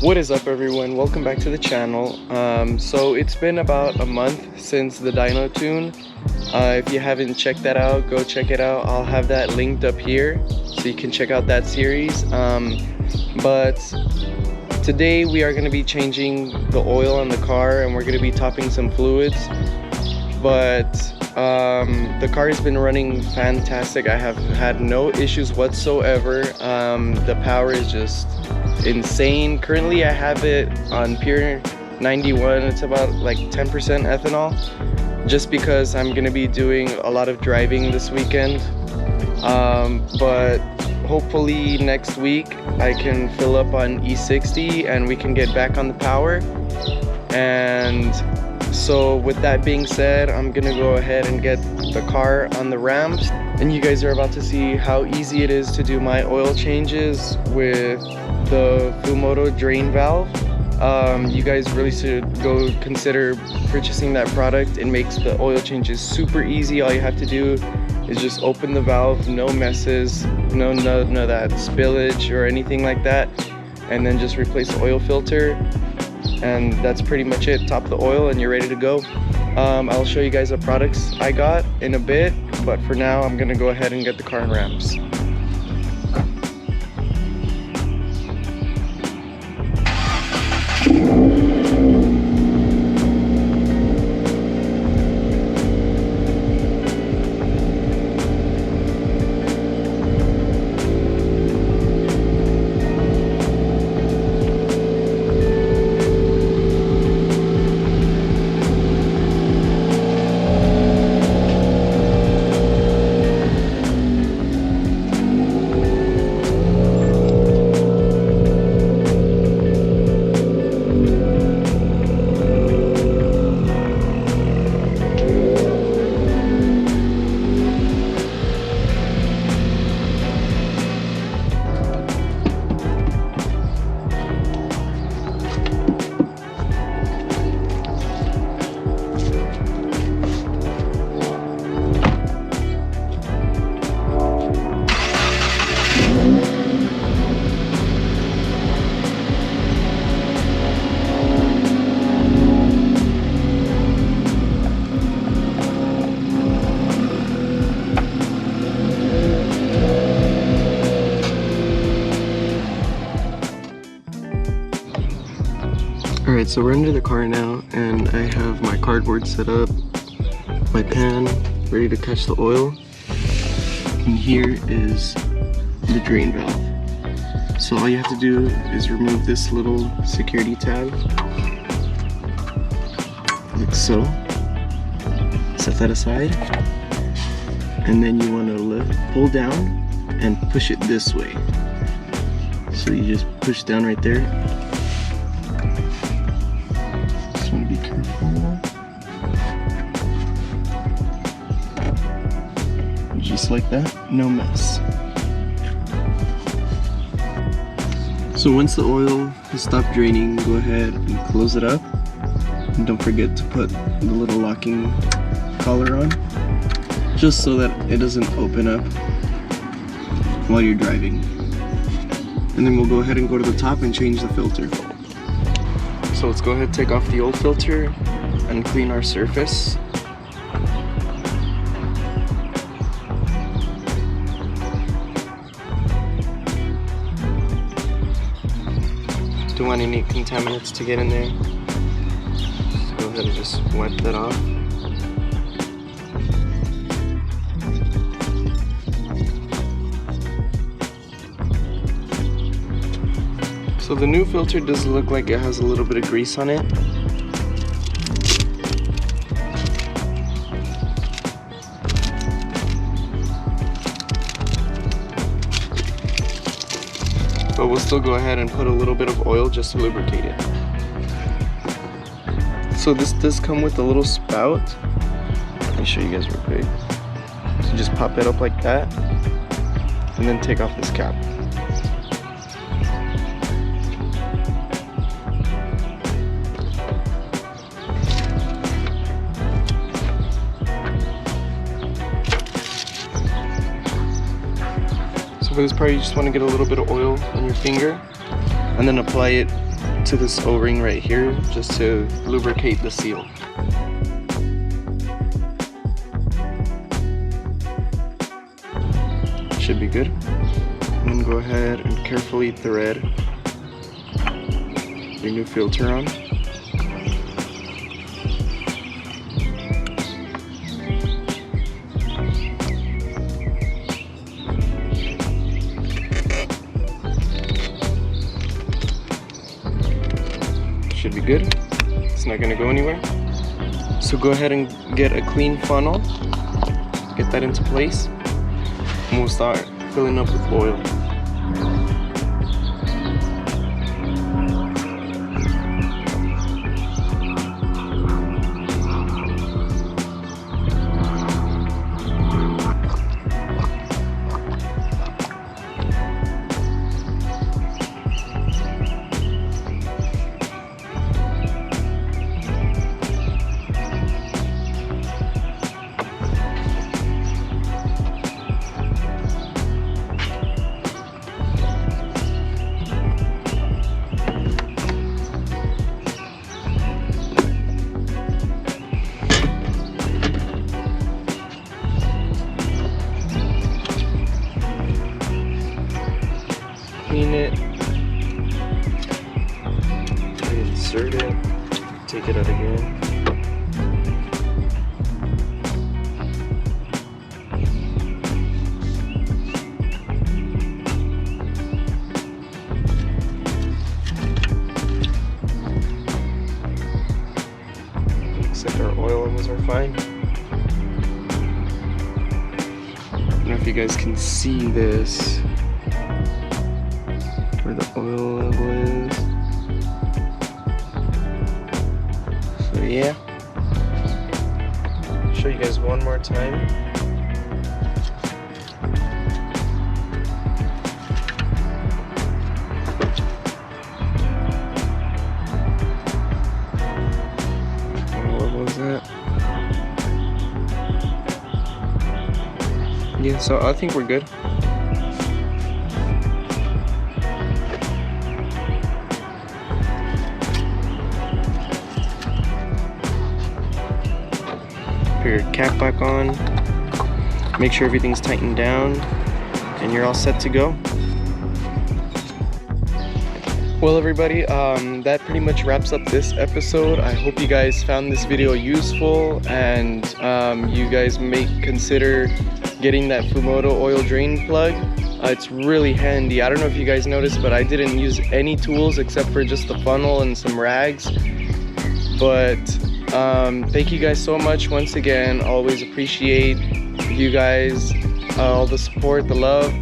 What is up, everyone? Welcome back to the channel. So it's been about a month since the Dyno Tune. If you haven't checked that out, go check it out. I'll have that linked up here so you can check out that series. But today we are going to be changing the oil on the car, and we're going to be topping some fluids. But the car has been running fantastic. I have had no issues whatsoever. The power is just insane. Currently I have it on pure 91. It's about like 10% ethanol, just because I'm gonna be doing a lot of driving this weekend. But hopefully next week I can fill up on E60 and we can get back on the power. And so with that being said, I'm gonna go ahead and get the car on the ramps, and you guys are about to see how easy it is to do my oil changes with the Fumoto drain valve. You guys really should go consider purchasing that product. It makes the oil changes super easy. All you have to do is just open the valve, no messes, no that spillage or anything like that, and then just replace the oil filter. And that's pretty much it. Top the oil and you're ready to go. I'll show you guys the products I got in a bit, but for now I'm gonna go ahead and get the car on ramps. Alright, so we're under the car now, and I have my cardboard set up, my pan ready to catch the oil, and here is the drain valve. So all you have to do is remove this little security tab, like so. Set that aside, and then you want to pull down and push it this way. So you just push down right there. Be careful. Just like that, no mess. So once the oil has stopped draining, go ahead and close it up. And don't forget to put the little locking collar on, just so that it doesn't open up while you're driving. And then we'll go ahead and go to the top and change the filter. So let's go ahead and take off the old filter and clean our surface. Don't want any contaminants to get in there. So go ahead and just wipe that off. So the new filter does look like it has a little bit of grease on it. But we'll still go ahead and put a little bit of oil just to lubricate it. So this does come with a little spout. Let me show you guys real quick. So just pop it up like that, and then take off this cap. For this part, you just want to get a little bit of oil on your finger and then apply it to this O-ring right here just to lubricate the seal. Should be good. And then go ahead and carefully thread your new filter on. Should be good. It's not going to go anywhere. So go ahead and get a clean funnel, get that into place, and we'll start filling up with oil. Clean it, reinsert it, take it out again. Looks like our oil levels are fine. I don't know if you guys can see this, where the oil level is. So yeah, show you guys one more time. What level is that? Yeah, so I think we're good. Put your cap back on, make sure everything's tightened down, and you're all set to go. Well everybody, that pretty much wraps up this episode. I hope you guys found this video useful, and you guys may consider getting that Fumoto oil drain plug. It's really handy. I don't know if you guys noticed, but I didn't use any tools except for just the funnel and some rags. But thank you guys so much once again. Always appreciate you guys, all the support, the love.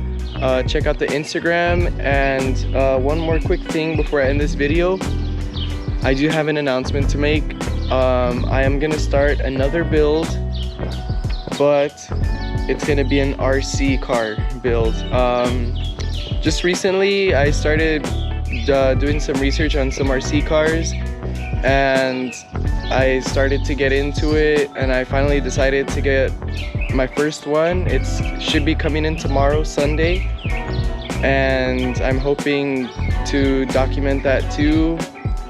Check out the Instagram, and one more quick thing before I end this video. I do have an announcement to make. I am gonna start another build, but it's gonna be an RC car build. Just recently I started doing some research on some RC cars, and I started to get into it, and I finally decided to get my first one. It should be coming in tomorrow, Sunday, and I'm hoping to document that too.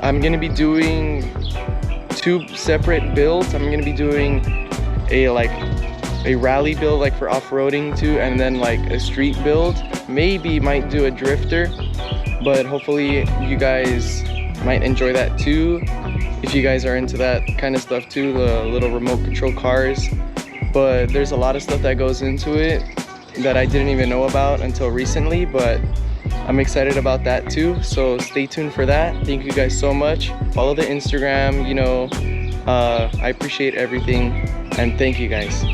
I'm gonna be doing 2 separate builds. I'm gonna be doing a rally build, like for off-roading too, and then like a street build. Maybe might do a drifter, but hopefully you guys might enjoy that too, if you guys are into that kind of stuff too, the little remote control cars. But there's a lot of stuff that goes into it that I didn't even know about until recently, but I'm excited about that too, so stay tuned for that. Thank you guys so much. Follow the Instagram, you know, I appreciate everything, and thank you guys.